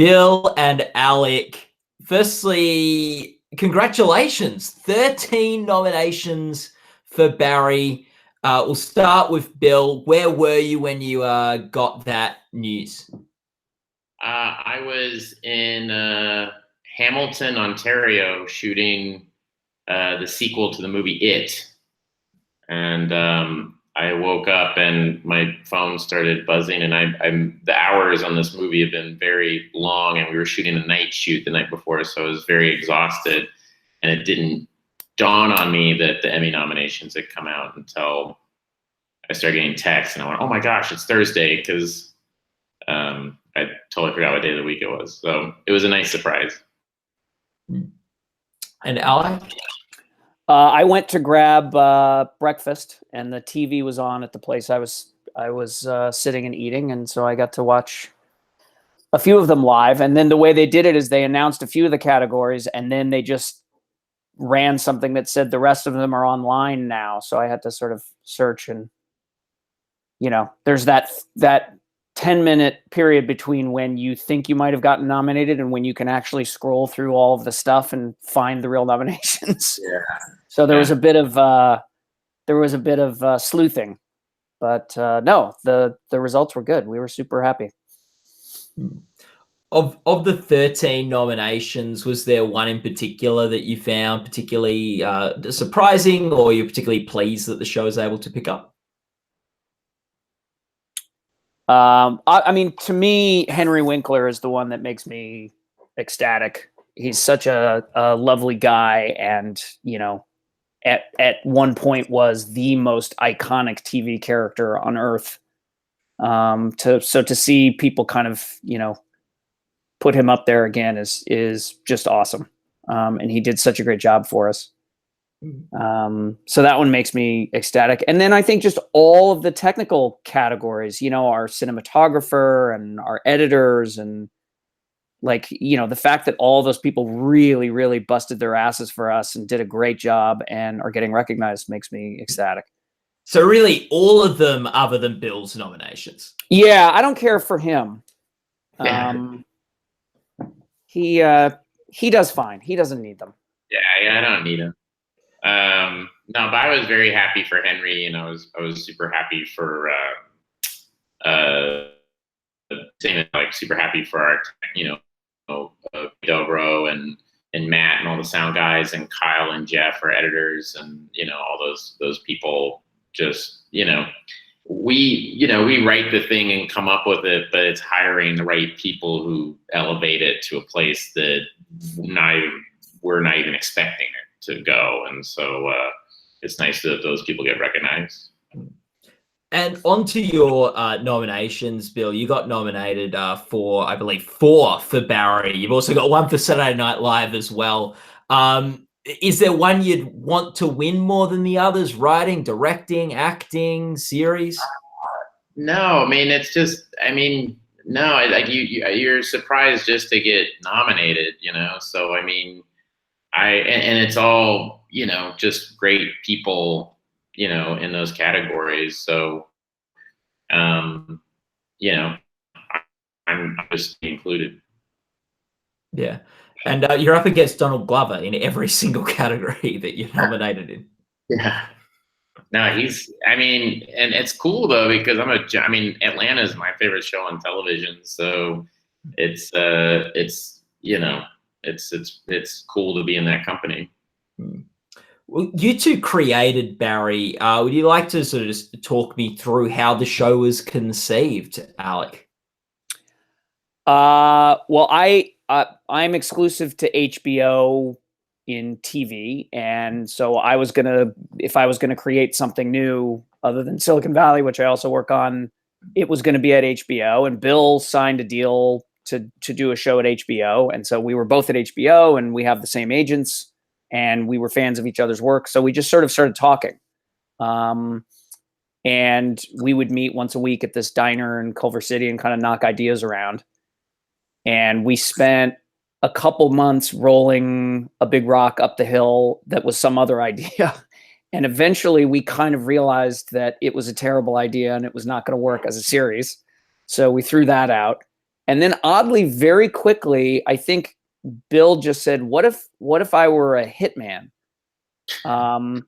Bill and Alec, firstly, congratulations. 13 nominations for Barry. We'll start with Bill. Where were you when you got that news? I was in Hamilton, Ontario, shooting the sequel to the movie It. And I woke up and my phone started buzzing, and the hours on this movie have been very long, and we were shooting a night shoot the night before, so I was very exhausted, and it didn't dawn on me that the Emmy nominations had come out until I started getting texts, and I went, oh my gosh, it's Thursday, because I totally forgot what day of the week it was. So it was a nice surprise. And Alec? I went to grab breakfast, and the TV was on at the place I was sitting and eating, and so I got to watch a few of them live. And then the way they did it is they announced a few of the categories, and then they just ran something that said the rest of them are online now. So I had to sort of search, and there's that 10-minute period between when you think you might have gotten nominated and when you can actually scroll through all of the stuff and find the real nominations. Yeah. So there was a bit of sleuthing, but no, the results were good. We were super happy. Of the 13 nominations, was there one in particular that you found particularly surprising, or you're particularly pleased that the show is able to pick up? I mean, to me, Henry Winkler is the one that makes me ecstatic. He's such a lovely guy, and at one point was the most iconic TV character on Earth. To see people kind of put him up there again is just awesome. And he did such a great job for us. So that one makes me ecstatic. And then I think just all of the technical categories, our cinematographer and our editors, and the fact that all those people really, really busted their asses for us and did a great job and are getting recognized makes me ecstatic. So really all of them other than Bill's nominations? Yeah, I don't care for him. He does fine. He doesn't need them. Yeah, I don't need him. No, but I was very happy for Henry, and I was super happy for super happy for our Dobro and Matt and all the sound guys, and Kyle and Jeff, our editors, and all those people. Just we write the thing and come up with it, but it's hiring the right people who elevate it to a place that we're not even expecting it to go, and so it's nice that those people get recognized. And onto your nominations, Bill. You got nominated for, I believe, 4 for Barry. You've also got 1 for Saturday Night Live as well. Is there one you'd want to win more than the others? Writing, directing, acting, series? No, I mean, it's just, no, like you're surprised just to get nominated, So I mean, and it's all, just great people, in those categories. So, I'm just included. Yeah. And you're up against Donald Glover in every single category that you're nominated in. Yeah. No, and it's cool though, because Atlanta is my favorite show on television. So it's cool to be in that company. Well, you two created Barry. Would you like to sort of just talk me through how the show was conceived, Alec? Well, I'm exclusive to HBO in TV, and so if I was gonna create something new other than Silicon Valley, which I also work on, it was gonna be at HBO. And Bill signed a deal to do a show at HBO, and so we were both at HBO, and we have the same agents, and we were fans of each other's work, so we just sort of started talking. And we would meet once a week at this diner in Culver City and kind of knock ideas around. And we spent a couple months rolling a big rock up the hill that was some other idea. And eventually we kind of realized that it was a terrible idea and it was not going to work as a series. So we threw that out. And then oddly, very quickly, I think Bill just said, what if I were a hitman? And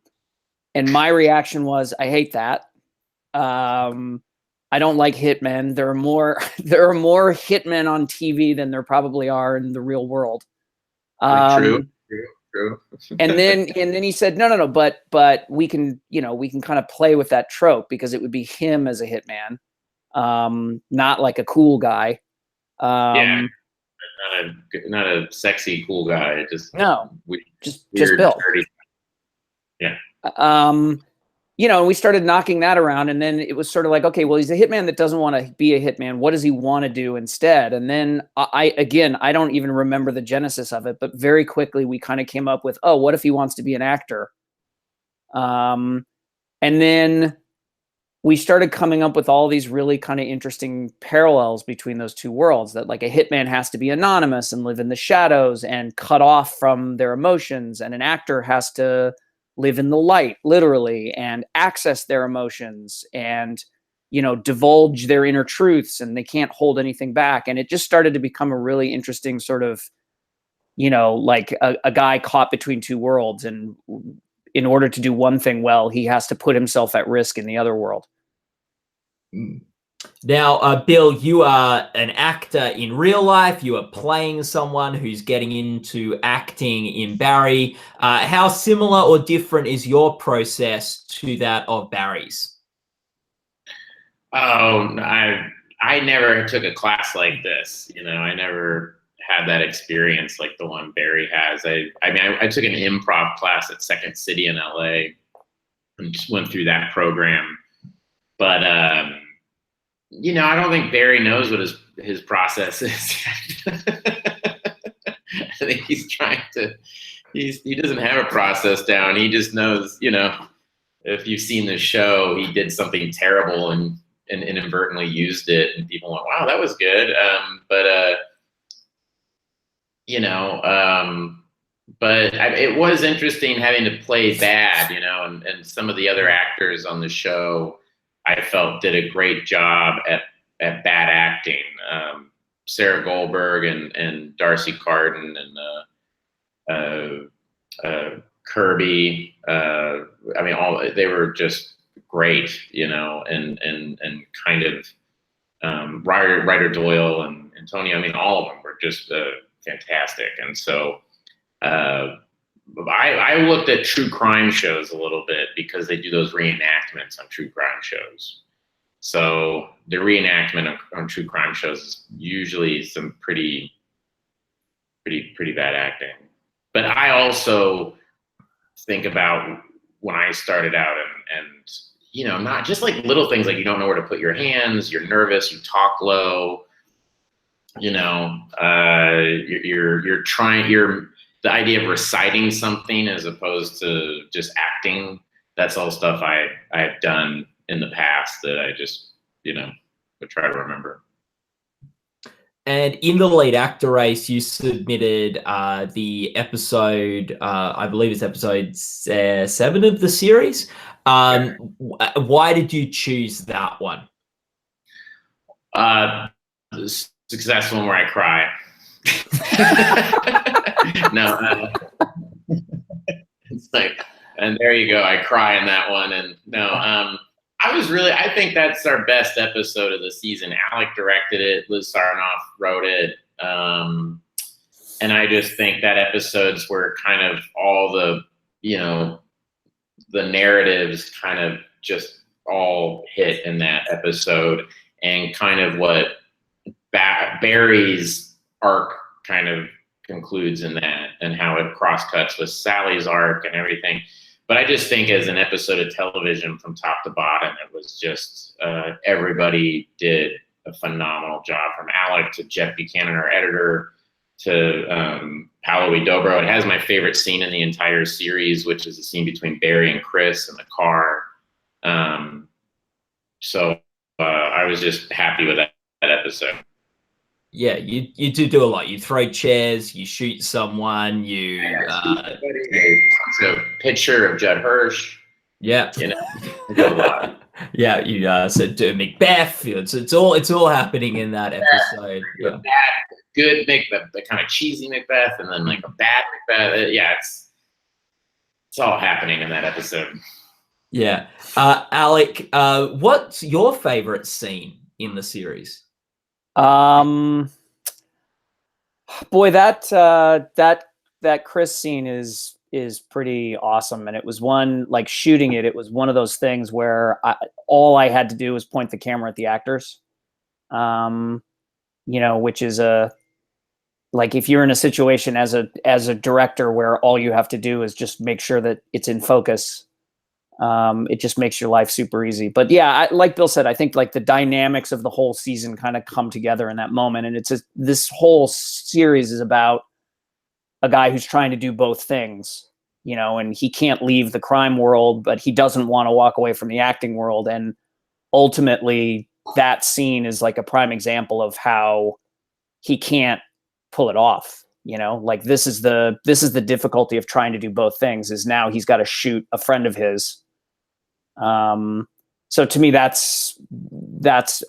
my reaction was, I hate that. I don't like hitmen. There are more hitmen on TV than there probably are in the real world. True. and then he said, no, but we can kind of play with that trope because it would be him as a hitman, not like a cool guy. Yeah, not a sexy cool guy. Just just Bill. Dirty. Yeah. We started knocking that around, and then it was sort of like, okay, well, he's a hitman that doesn't want to be a hitman. What does he want to do instead? And then I don't even remember the genesis of it, but very quickly we kind of came up with, oh, what if he wants to be an actor? And then we started coming up with all these really kind of interesting parallels between those two worlds, that like a hitman has to be anonymous and live in the shadows and cut off from their emotions, and an actor has to live in the light, literally, and access their emotions and, divulge their inner truths, and they can't hold anything back. And it just started to become a really interesting sort of, like a guy caught between two worlds. And in order to do one thing well, he has to put himself at risk in the other world. Now, Bill, you are an actor in real life. You are playing someone who's getting into acting in Barry. How similar or different is your process to that of Barry's? Oh, I never took a class like this. I never had that experience like the one Barry has. I took an improv class at Second City in LA and just went through that program. But I don't think Barry knows what his process is. I think he's trying to. He doesn't have a process down. He just knows. If you've seen the show, he did something terrible and inadvertently used it, and people went, "Wow, that was good." But it was interesting having to play bad, and some of the other actors on the show, I felt, did a great job at bad acting. Sarah Goldberg and Darcy Carden and Kirby. They were just great, and kind of Ryder Doyle and Antonio. All of them were just fantastic. And so I looked at true crime shows a little bit because they do those reenactments on true crime shows. So the reenactment on true crime shows is usually some pretty bad acting. But I also think about when I started out and not just like little things like you don't know where to put your hands, you're nervous, you talk low, the idea of reciting something as opposed to just acting. That's all stuff I've done in the past that I just, would try to remember. And in the lead actor race, you submitted the episode, I believe it's episode 7 of the series. Why did you choose that one? The successful one where I cry. No, it's like, and there you go. I cry in that one. And no, I think that's our best episode of the season. Alec directed it. Liz Sarnoff wrote it. And I just think that episode's where kind of all the, the narratives kind of just all hit in that episode, and kind of what Barry's arc kind of concludes in that, and how it cross-cuts with Sally's arc and everything. But I just think as an episode of television from top to bottom, it was just everybody did a phenomenal job, from Alec to Jeff Buchanan, our editor, to Paolo Dobro. It has my favorite scene in the entire series, which is the scene between Barry and Chris in the car. So I was just happy with that episode. Yeah, you do a lot. You throw chairs, you shoot someone, you a picture of Judd Hirsch. Yeah. I do a lot. Yeah, you said to Macbeth. It's all happening in that episode. Yeah. Bad, good Macbeth, the kind of cheesy Macbeth, and then like a bad Macbeth. Yeah, it's all happening in that episode. Yeah. Alec, what's your favorite scene in the series? Boy, that Chris scene is pretty awesome, and it was one, like, shooting it. It was one of those things where all I had to do was point the camera at the actors, which is like, if you're in a situation as a director where all you have to do is just make sure that it's in focus, it just makes your life super easy. But yeah, like Bill said, I think like the dynamics of the whole season kind of come together in that moment. And this whole series is about a guy who's trying to do both things, and he can't leave the crime world, but he doesn't want to walk away from the acting world. And ultimately that scene is like a prime example of how he can't pull it off. Like, this is the difficulty of trying to do both things, is now he's got to shoot a friend of his. So to me, that's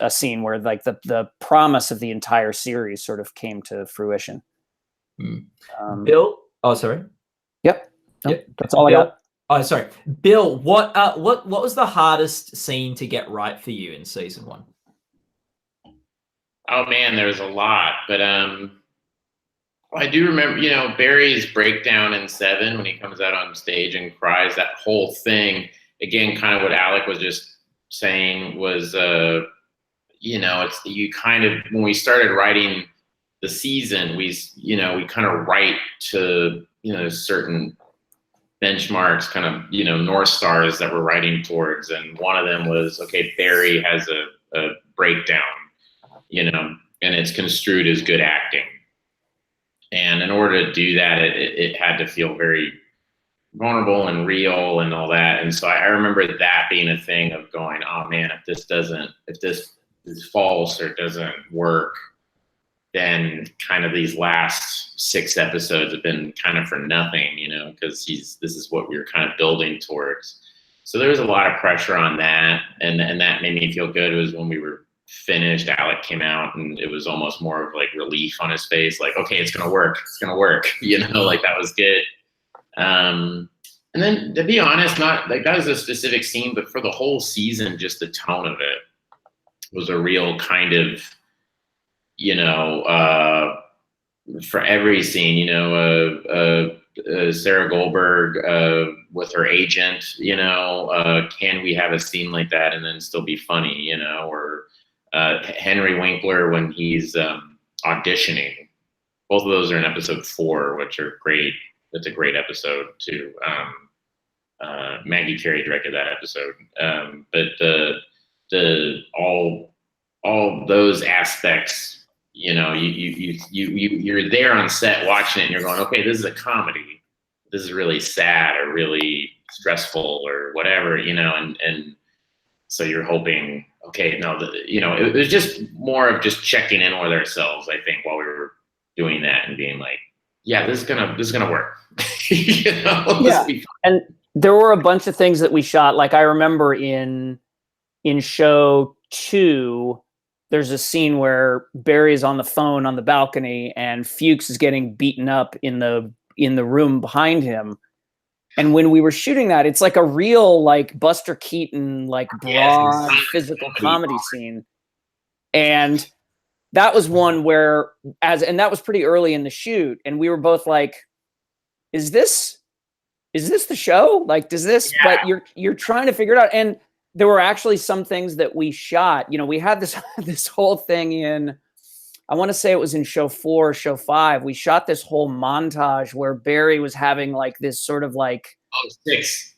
a scene where like the promise of the entire series sort of came to fruition. Bill? Oh, sorry. Yep. No, Yep. that's all Bill, I got. Oh, sorry. Bill, what was the hardest scene to get right for you in season 1? Oh man, there was a lot, but I do remember, Barry's breakdown in 7 when he comes out on stage and cries. That whole thing, again, kind of what Alec was just saying was, it's you kind of, when we started writing the season, we kind of write to certain benchmarks, kind of North Stars that we're writing towards, and one of them was, okay, Barry has a breakdown, and it's construed as good acting. And in order to do that, it had to feel very vulnerable and real and all that. And so I remember that being a thing of going, oh man, if this is false or doesn't work, then kind of these last 6 episodes have been kind of for nothing, because this is what we were kind of building towards. So there was a lot of pressure on that, and that made me feel good. It was when we were finished, Alec came out, and it was almost more of like relief on his face, like, okay, it's gonna work, like that was good. And then, to be honest, not like that was a specific scene, but for the whole season, just the tone of it was a real kind of, for every scene, Sarah Goldberg with her agent, can we have a scene like that and then still be funny, or Henry Winkler when he's auditioning. Both of those are in episode 4, which are great. That's a great episode too. Maggie Carey directed that episode. But the all those aspects, you're there on set watching it and you're going, okay, this is a comedy. This is really sad or really stressful or whatever, and so you're hoping, okay, no, it was just more of just checking in with ourselves, I think, while we were doing that and being like, yeah, this is gonna work. Yeah. And there were a bunch of things that we shot. Like, I remember in show 2, there's a scene where Barry is on the phone on the balcony and Fuchs is getting beaten up in the room behind him. And when we were shooting that, it's like a real, like, Buster Keaton, like, broad physical comedy scene. And that was one where, and that was pretty early in the shoot, and we were both like, is this the show? Like, does this, yeah. But you're trying to figure it out. And there were actually some things that we shot, we had this whole thing in, I want to say it was in show 4, show 5. We shot this whole montage where Barry was having like this sort of like, 6.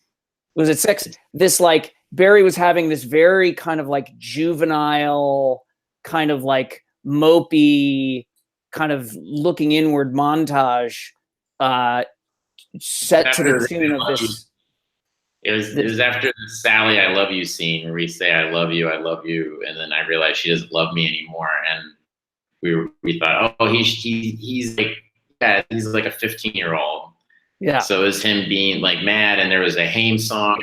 Was it 6? This, like, Barry was having this very kind of like juvenile, kind of like mopey, kind of looking inward montage, set to the tune of this. It was after the Sally I love you scene where we say I love you, and then I realized she doesn't love me anymore, and we thought, oh, he's like, yeah, he's like a 15-year-old. Yeah. So it was him being like mad, and there was a Haim song,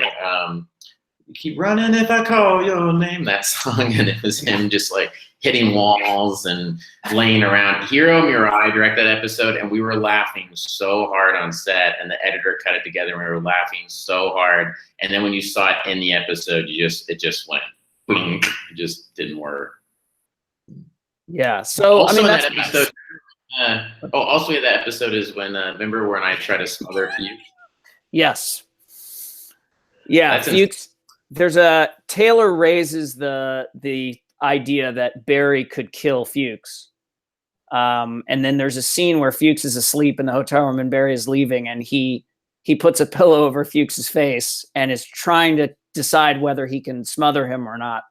keep running if I call your name, that song. And it was him just like hitting walls and laying around. Hiro Murai directed that episode, and we were laughing so hard on set, and the editor cut it together, and we were laughing so hard. And then when you saw it in the episode, it just went boom. It just didn't work. Yeah. So also, I mean, that episode. Also, that episode is when remember when I try to smother Fuchs? Yes. Yeah, Fuchs. There's Taylor raises the idea that Barry could kill Fuchs. And then there's a scene where Fuchs is asleep in the hotel room and Barry is leaving, and he puts a pillow over Fuchs's face and is trying to decide whether he can smother him or not.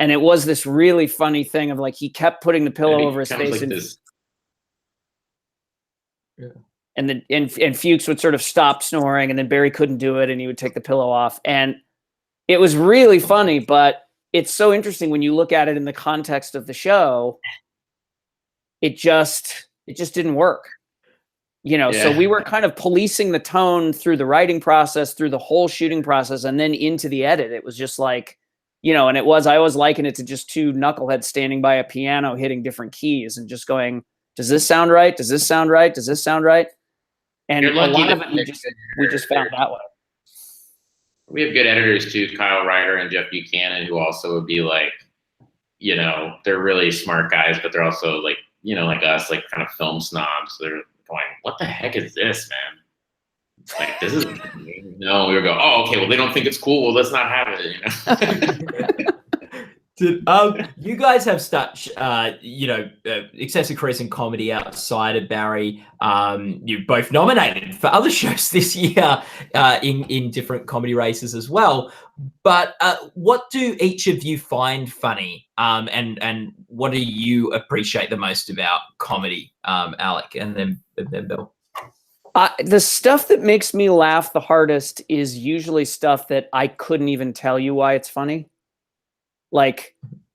And it was this really funny thing of like he kept putting the pillow over his face, and Fuchs would sort of stop snoring, and then Barry couldn't do it, and he would take the pillow off, and it was really funny. But it's so interesting when you look at it in the context of the show. It just didn't work, you know. Yeah. So we were kind of policing the tone through the writing process, through the whole shooting process, and then into the edit. It was just like, you know, and I always liken it to just two knuckleheads standing by a piano hitting different keys and just going, does this sound right? Does this sound right? Does this sound right? And a lot of it we just found that way. We have good editors too, Kyle Ryder and Jeff Buchanan, who also would be like, you know, they're really smart guys, but they're also like, you know, like us, like kind of film snobs. They're going, what the heck is this, man? Like, this is no. We would go, oh, okay. Well, they don't think it's cool. Well, let's not have it. You know. You guys have such, excessive careers in comedy outside of Barry. You're both nominated for other shows this year in different comedy races as well. But what do each of you find funny? And what do you appreciate the most about comedy, Alec, and then Bill? The stuff that makes me laugh the hardest is usually stuff that I couldn't even tell you why it's funny. Like,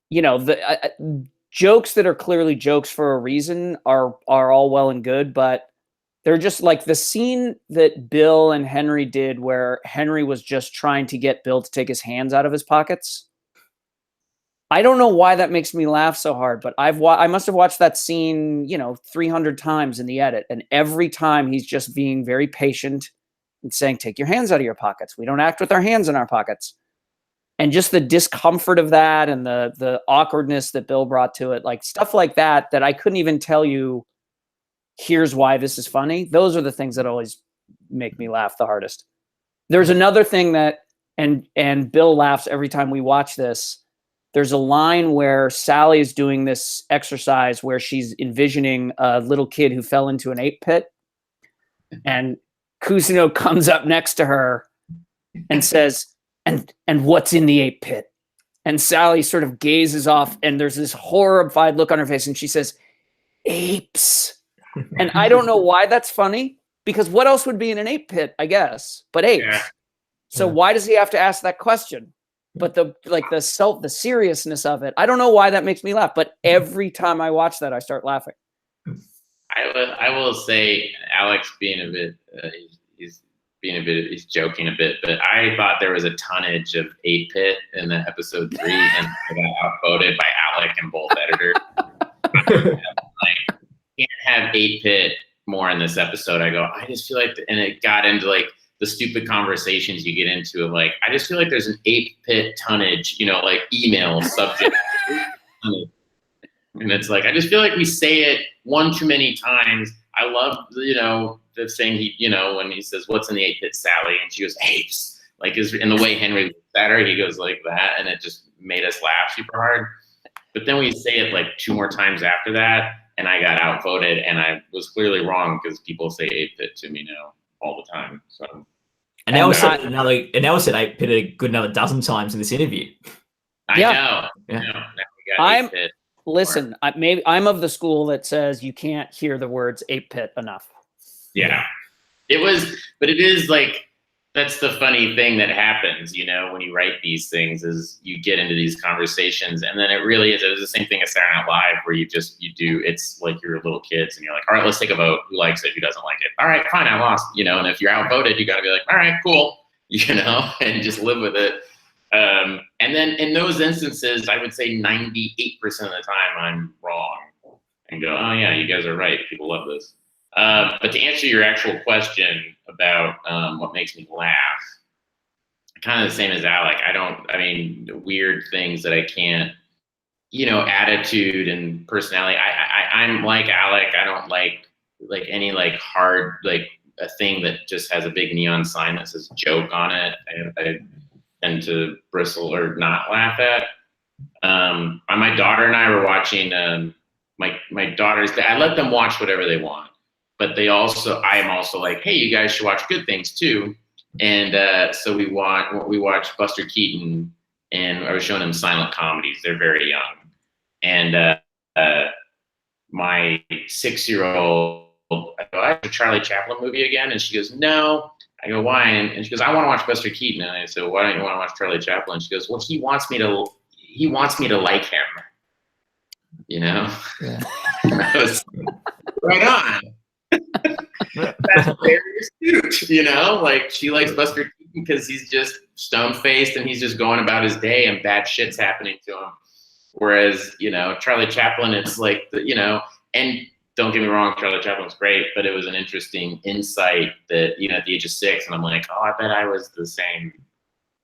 you know, the jokes that are clearly jokes for a reason are all well and good, but they're just like the scene that Bill and Henry did where Henry was just trying to get Bill to take his hands out of his pockets. I don't know why that makes me laugh so hard, but I must have watched that scene, 300 times in the edit. And every time he's just being very patient and saying, take your hands out of your pockets. We don't act with our hands in our pockets. And just the discomfort of that and the awkwardness that Bill brought to it, like stuff like that I couldn't even tell you, here's why this is funny. Those are the things that always make me laugh the hardest. There's another thing that, and Bill laughs every time we watch this. There's a line where Sally is doing this exercise where she's envisioning a little kid who fell into an ape pit. And Cousineau comes up next to her and says, and what's in the ape pit? And Sally sort of gazes off, and there's this horrified look on her face, and she says, apes. And I don't know why that's funny, because what else would be in an ape pit, I guess, but apes. Yeah. So why does he have to ask that question? But the seriousness of it, I don't know why that makes me laugh, but every time I watch that, I start laughing. I will say Alex being a bit, he's joking a bit, but I thought there was a tonnage of 8-Pit in the episode 3, and I got outvoted by Alec and both editors. Can't have 8-Pit more in this episode. I go, I just feel like, and it got into like the stupid conversations you get into of like, I just feel like there's an 8-Pit tonnage, like email subject. And it's like, I just feel like we say it one too many times. I love, the saying when he says, what's in the 8-Pit, Sally? And she goes, apes. Like, in the way Henry looks at her, he goes like that. And it just made us laugh super hard. But then we say it like 2 more times after that. And I got outvoted, and I was clearly wrong because people say 8-Pit to me now all the time. So, and now said 8-Pit a good another dozen times in this interview. I know. Yeah. Now we got 8-Pit. Listen, I'm of the school that says you can't hear the words 8-Pit enough. Yeah, it is like, that's the funny thing that happens, when you write these things, is you get into these conversations, and then it really is. It was the same thing as Saturday Night Live, where it's like you're little kids, and you're like, all right, let's take a vote. Who likes it? Who doesn't like it? All right, fine, I lost. And if you're outvoted, you got to be like, all right, cool. and just live with it. And then in those instances, I would say 98% of the time I'm wrong and go, oh yeah, you guys are right. People love this. But to answer your actual question about what makes me laugh, kind of the same as Alec. Weird things that I can't, attitude and personality. I'm like Alec. I don't like any hard, a thing that just has a big neon sign that says joke on it. I tend to bristle or not laugh at. My daughter and I were watching, my daughters, I let them watch whatever they want, but I am also like, hey, you guys should watch good things too. And so we watched Buster Keaton, and I was showing them silent comedies. They're very young. And my 6-year-old, I go, I have a Charlie Chaplin movie again? And she goes, no. I go, why? And she goes, I want to watch Buster Keaton. And I said, why don't you want to watch Charlie Chaplin? And she goes, well, he wants me to like him. Yeah. I was right on. That's very astute, she likes Buster Keaton because he's just stone-faced and he's just going about his day and bad shit's happening to him. Whereas, Charlie Chaplin, it's like, and don't get me wrong, Charlie Chaplin's great, but it was an interesting insight that, at the age of 6, and I'm like, oh, I bet I was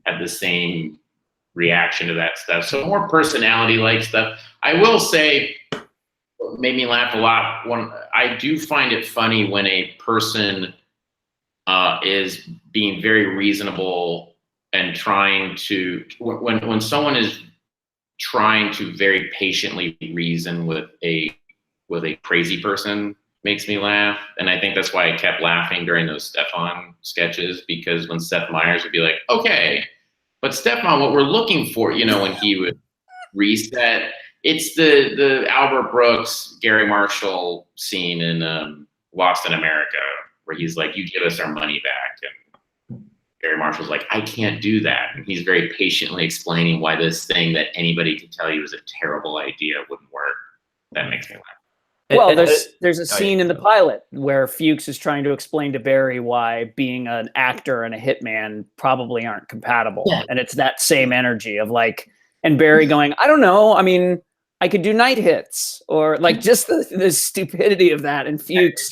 had the same reaction to that stuff. So more personality-like stuff. I will say, what made me laugh a lot, I do find it funny when a person is being very reasonable and trying to, when someone is trying to very patiently reason with a crazy person, makes me laugh. And I think that's why I kept laughing during those Stefan sketches, because when Seth Meyers would be like, okay, but Stefan, what we're looking for, when he would reset, it's the Albert Brooks, Gary Marshall scene in Lost in America, where he's like, you give us our money back. And Gary Marshall's like, I can't do that. And he's very patiently explaining why this thing that anybody could tell you is a terrible idea wouldn't work. That makes me laugh. Well, there's a scene in the pilot where Fuchs is trying to explain to Barry why being an actor and a hitman probably aren't compatible. Yeah. And it's that same energy of and Barry going, I don't know. I mean, I could do night hits, or just the stupidity of that. And Fuchs.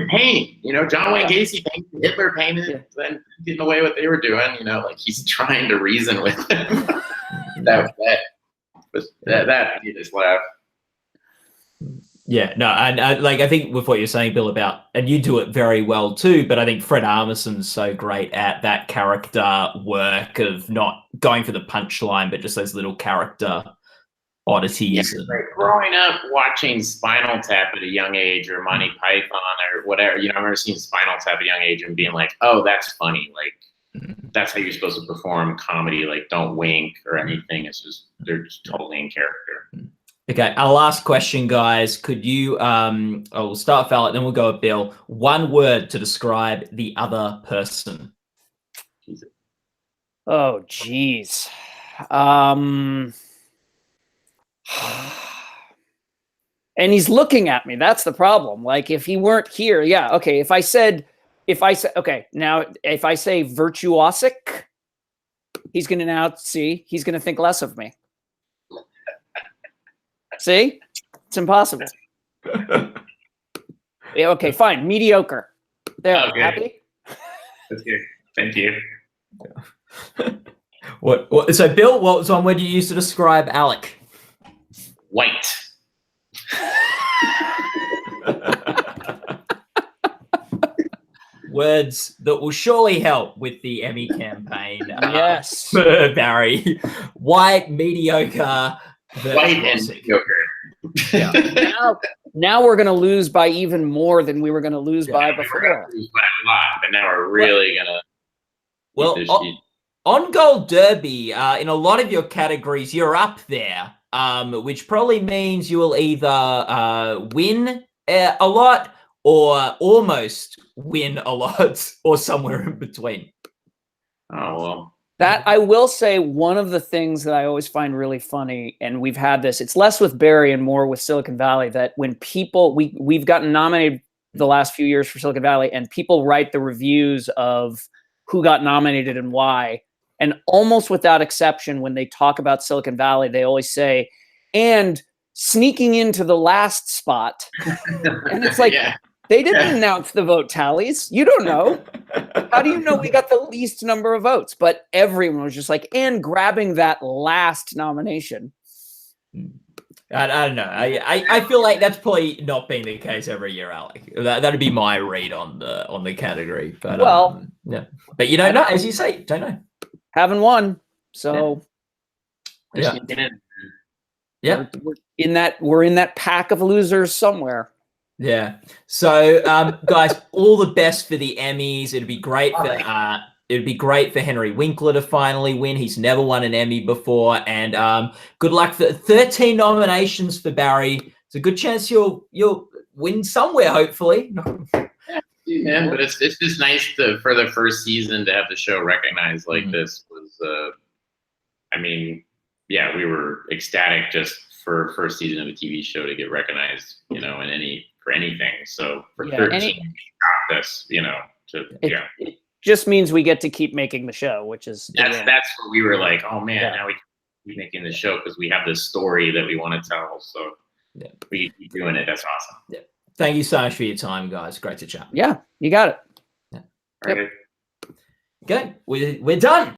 Pain, John Wayne Gacy painted Hitler, painted and getting away what they were doing, he's trying to reason with them. that made us laugh. Yeah, no, and I think with what you're saying, Bill, about, and you do it very well too, but I think Fred Armisen's so great at that character work of not going for the punchline, but just those little character oddities. Yeah, growing up watching Spinal Tap at a young age, or Monty Python or whatever, I remember seeing Spinal Tap at a young age and being like, oh, that's funny. That's how you're supposed to perform comedy. Don't wink or anything. It's just, they're just totally in character. Okay, our last question, guys. Could you, we'll start with Alec, then we'll go with Bill. One word to describe the other person. Oh, geez. And he's looking at me. That's the problem. If he weren't here, yeah. Okay. If I say, okay, now if I say virtuosic, he's going to think less of me. See? It's impossible. Yeah, okay, fine. Mediocre. There, okay. Happy? That's good. Thank you. So, Bill, what was one word you used to describe Alec? White. Words that will surely help with the Emmy campaign. Yes. Barry. White, mediocre. White and mediocre. Yeah. Now we're going to lose by even more than we were going to lose by before. We're going to lose by a lot, but now we're really going to. Well, on Gold Derby, in a lot of your categories, you're up there, which probably means you will either win a lot or almost win a lot, or somewhere in between. Oh, well. That, I will say, one of the things that I always find really funny, and we've had this, it's less with Barry and more with Silicon Valley, that when people, we've gotten nominated the last few years for Silicon Valley, and people write the reviews of who got nominated and why. And almost without exception, when they talk about Silicon Valley, they always say, and sneaking into the last spot. And it's like, they didn't announce the vote tallies. You don't know. How do you know we got the least number of votes? But everyone was just like, and grabbing that last nomination. I don't know. I feel like that's probably not being the case every year, Alec. That'd be my read on the category. But well, yeah. But you don't know, as you say, don't know. Haven't won, so yeah. We're in that pack of losers somewhere. Yeah. So, guys, all the best for the Emmys. It'd be great for Henry Winkler to finally win. He's never won an Emmy before, and good luck for 13 nominations for Barry. It's a good chance you'll win somewhere, hopefully. Yeah, but it's just nice for the first season to have the show recognized like this. Was I mean, yeah, we were ecstatic just for first season of a TV show to get recognized, you know, for anything. So for 13, got this, you know, it just means we get to keep making the show, which is that's what we were like. Oh man, now we can keep making the show because we have this story that we want to tell. So we keep doing it. That's awesome. Yeah. Thank you so much for your time, guys. Great to chat. Yeah, you got it. Yeah. All right. Good. We're done.